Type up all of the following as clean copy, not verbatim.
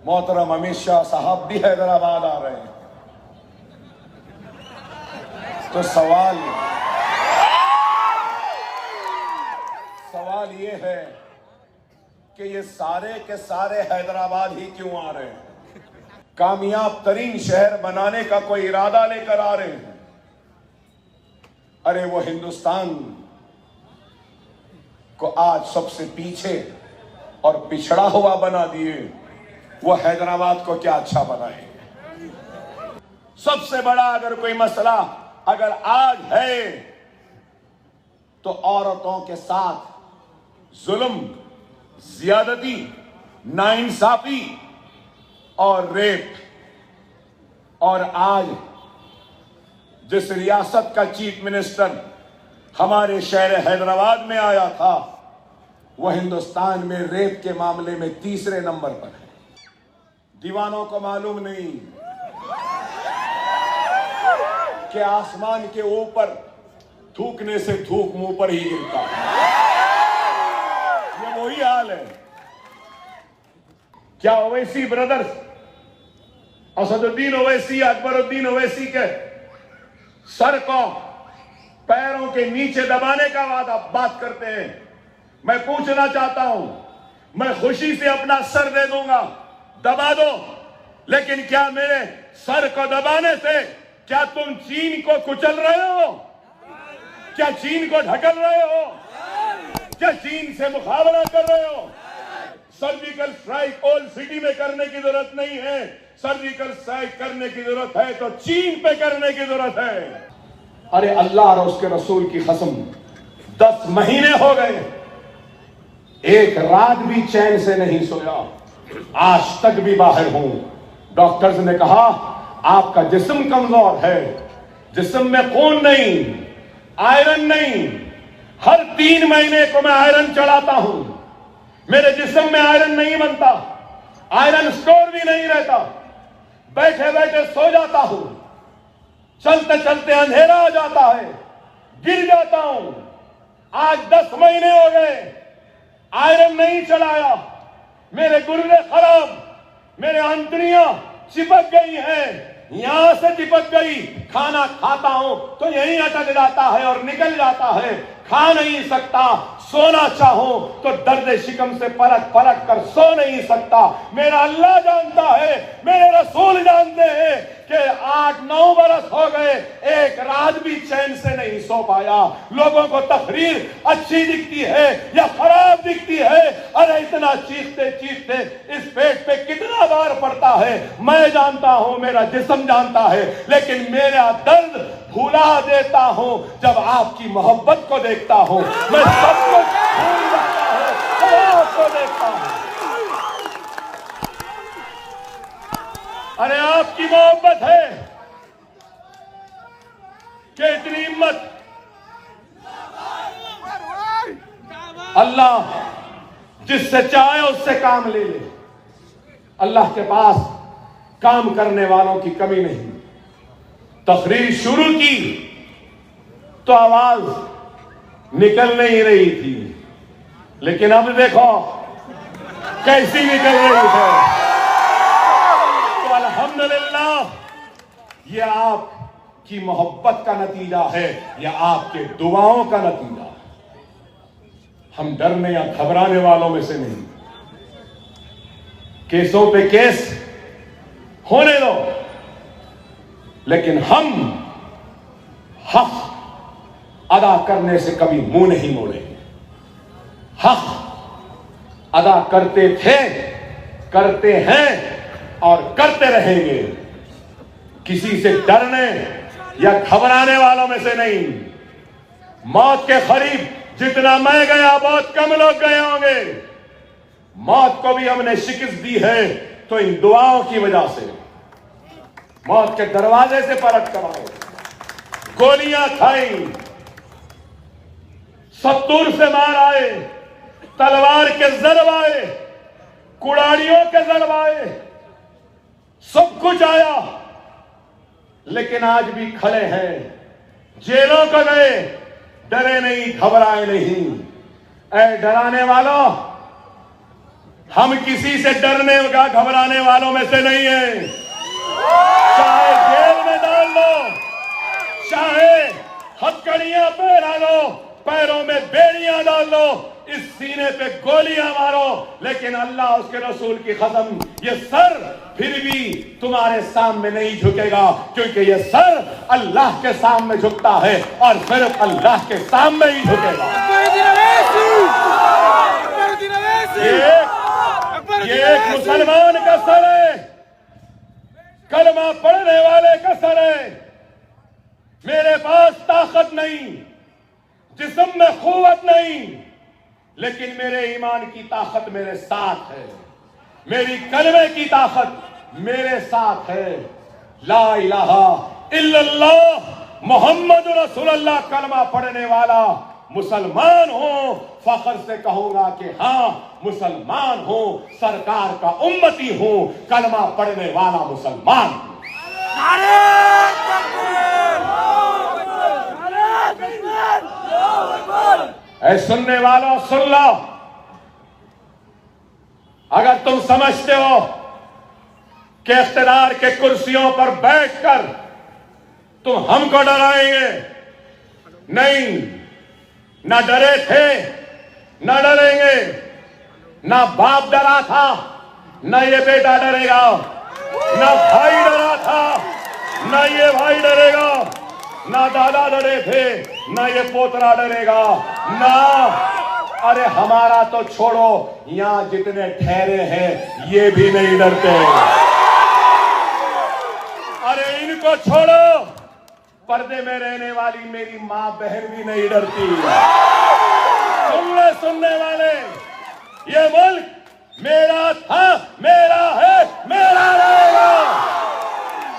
मोहतरम अमित शाह साहब भी हैदराबाद आ रहे हैं। तो सवाल ये है कि ये सारे के सारे हैदराबाद ही क्यों आ रहे हैं? कामयाब तरीन शहर बनाने का कोई इरादा लेकर आ रहे हैं। अरे वो हिंदुस्तान को आज सबसे पीछे और पिछड़ा हुआ बना दिए, वो हैदराबाद को क्या अच्छा बनाए? सबसे बड़ा अगर कोई मसला अगर आज है तो औरतों के साथ जुल्म, ज्यादती, नाइंसाफी और रेप। और आज जिस रियासत का चीफ मिनिस्टर हमारे शहर हैदराबाद में आया था, वह हिंदुस्तान में रेप के मामले में तीसरे नंबर पर है। दीवानों को मालूम नहीं कि आसमान के ऊपर थूकने से थूक मुंह पर ही गिरता है। ये वही हाल है। क्या ओवैसी ब्रदर्स, असदुद्दीन ओवैसी, अकबरुद्दीन ओवैसी के सर को पैरों के नीचे दबाने का बात करते हैं? मैं पूछना चाहता हूं, मैं खुशी से अपना सर दे दूंगा, दबा दो, लेकिन क्या मेरे सर को दबाने से क्या तुम चीन को कुचल रहे हो? क्या चीन को ढकल रहे हो? क्या चीन से मुकाबला कर रहे हो? सर्जिकल स्ट्राइक ओल्ड सिटी में करने की जरूरत नहीं है। सर्जिकल स्ट्राइक करने की जरूरत है तो चीन पे करने की जरूरत है। अरे अल्लाह और उसके रसूल की कसम, 10 महीने हो गए, एक रात भी चैन से नहीं सोया, आज तक भी बाहर हूं। डॉक्टर्स ने कहा आपका जिस्म कमजोर है, जिस्म में खून नहीं, आयरन नहीं। हर 3 महीने को मैं आयरन चढ़ाता हूं, मेरे जिस्म में आयरन नहीं बनता, आयरन स्टोर भी नहीं रहता। बैठे बैठे सो जाता हूं, चलते चलते अंधेरा आ जाता है, गिर जाता हूं। आज 10 महीने हो गए, आयरन नहीं चलाया। मेरे गुर्दे खराब, मेरे आंतड़ियां चिपक गई हैं, यहां से चिपक गई। खाना खाता हूं तो यहीं अटक जाता है और निकल जाता है, खा नहीं सकता। सोना चाहूं तो दर्द शिकम से पलट पलट कर सो नहीं सकता। मेरा अल्लाह जानता है, मेरे रसूल जानते हैं कि 8-9 बरस हो गए, एक रात भी चैन से नहीं सो पाया। लोगों को तकरीर अच्छी दिखती है या खराब दिखती है, अरे इतना चीखते चीखते इस पेट पे कितना बार पड़ता है मैं जानता हूं, मेरा जिस्म जानता है, लेकिन मेरा दर्द भुला देता हूं जब आपकी मोहब्बत को देखता हूं। मैं सब कुछ भूल जाता हूं जब आपको देखता हूं। अरे आपकी मोहब्बत है कि इतनी हिम्मत। अल्लाह जिससे चाहे उससे काम ले ले। अल्लाह के पास काम करने वालों की कमी नहीं। तकरीर शुरू की तो आवाज निकल नहीं रही थी, लेकिन अब देखो कैसी निकल रही है। तो अल्हम्दुलिल्लाह, ये आपकी मोहब्बत का नतीजा है, या आपके दुआओं का नतीजा। हम डरने या घबराने वालों में से नहीं। केसों पे केस होने दो, लेकिन हम हक अदा करने से कभी मुंह नहीं मोड़ेंगे। हक अदा करते थे, करते हैं और करते रहेंगे। किसी से डरने या घबराने वालों में से नहीं। मौत के करीब जितना मैं गया, बहुत कम लोग गए होंगे। मौत को भी हमने शिकस्त दी है तो इन दुआओं की वजह से। मौत के दरवाजे से पलट कर आए, गोलियां खाई, 70 से मार आए, तलवार के जरब आए, कुड़ाड़ियों के जरब आए, सब कुछ आया, लेकिन आज भी खड़े हैं। जेलों को गए, डरे नहीं, घबराए नहीं। ऐ डराने वालों, हम किसी से डरने का घबराने वालों में से नहीं है। चाहे जेल में डाल लो, चाहे हथकड़ियां पहना लो, पैरों में बेड़ियां डाल लो, इस सीने पे गोलियां मारो, लेकिन अल्लाह उसके रसूल की कसम, ये सर फिर भी तुम्हारे सामने नहीं झुकेगा, क्योंकि ये सर अल्लाह के सामने झुकता है और सिर्फ अल्लाह के सामने ही झुकेगा। ये एक मुसलमान का सर है, कलमा पढ़ने वाले का सर है। मेरे पास ताकत नहीं, जिस्म में कुव्वत नहीं, लेकिन मेरे ईमान की ताकत मेरे साथ है, मेरी कलमे की ताकत मेरे साथ है। ला इलाहा इल्लल्लाह मोहम्मद रसूलुल्लाह कलमा पढ़ने वाला मुसलमान हो, फख्र से कहूंगा कि हाँ मुसलमान हूं, सरकार का उम्मती हूं, कलमा पढ़ने वाला मुसलमान हूं। ऐ सुनने वालों सुन लो, अगर तुम समझते हो कि इख्तिदार के कुर्सियों पर बैठकर तुम हमको डराएंगे, नहीं, ना डरे थे, ना डरेंगे, ना बाप डरा था, ना ये बेटा डरेगा, ना भाई डरा था, ना ये भाई डरेगा, ना दादा डरे थे, ना ये पोतरा डरेगा, ना, अरे हमारा तो छोड़ो, यहां जितने ठहरे हैं ये भी नहीं डरते। अरे इनको छोड़ो, पर्दे में रहने वाली मेरी मां बहन भी नहीं डरती। सुनने वाले, ये मुल्क मेरा था, मेरा है, मेरा रहेगा।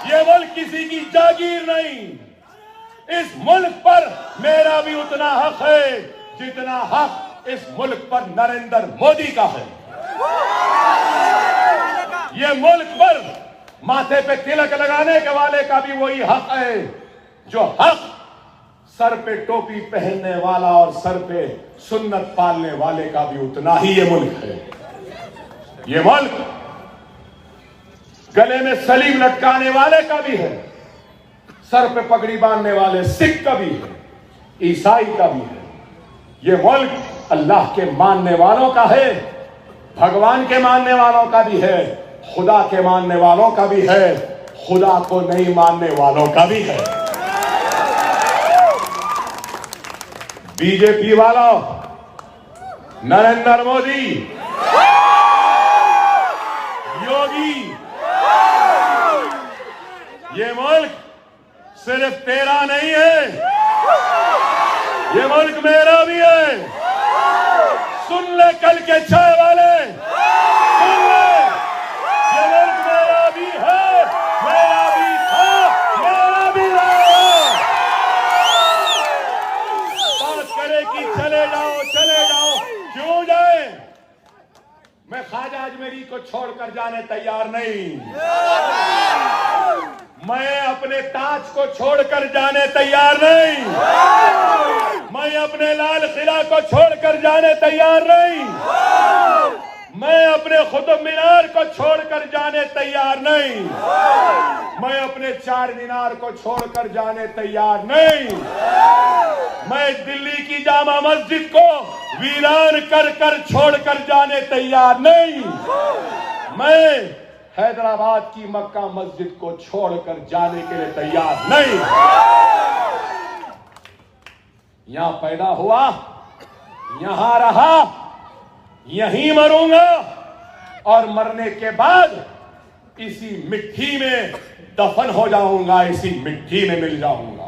ये मुल्क किसी की जागीर नहीं। इस मुल्क पर मेरा भी उतना हक है जितना हक इस मुल्क पर नरेंद्र मोदी का है। ये मुल्क पर माथे पे तिलक लगाने के वाले का भी वही हक है जो हक सर पे टोपी पहनने वाला और सर पे सुन्नत पालने वाले का भी उतना ही ये मुल्क है। ये मुल्क गले में सलीम लटकाने वाले का भी है, सर पे पगड़ी बांधने वाले सिख का भी है, ईसाई का भी है। ये मुल्क अल्लाह के मानने वालों का है, भगवान के मानने वालों का भी है, खुदा के मानने वालों का भी है, खुदा को नहीं मानने वालों का भी है। बीजेपी वालों, नरेंद्र मोदी, योगी, ये मुल्क सिर्फ तेरा नहीं है, ये मुल्क मेरा भी है। सुन ले कल के चाय वाले, सुन ले, ये मुल्क मेरा भी है, मेरा भी था, मेरा भी रहेगा। बात करे कि चले जाओ, क्यों जाए? मैं ख्वाजा अजमेरी को छोड़कर जाने तैयार नहीं, मैं अपने ताज को छोड़कर जाने तैयार नहीं, मैं अपने लाल किला को छोड़कर जाने तैयार नहीं, मैं अपने कुतुब मीनार को छोड़कर जाने तैयार नहीं, मैं अपने चार मीनार को छोड़कर जाने तैयार नहीं, मैं दिल्ली की जामा मस्जिद को वीरान कर छोड़कर जाने तैयार नहीं, मैं हैदराबाद की मक्का मस्जिद को छोड़कर जाने के लिए तैयार नहीं। यहां पैदा हुआ, यहां रहा, यहीं मरूंगा और मरने के बाद इसी मिट्टी में दफन हो जाऊंगा, इसी मिट्टी में मिल जाऊंगा।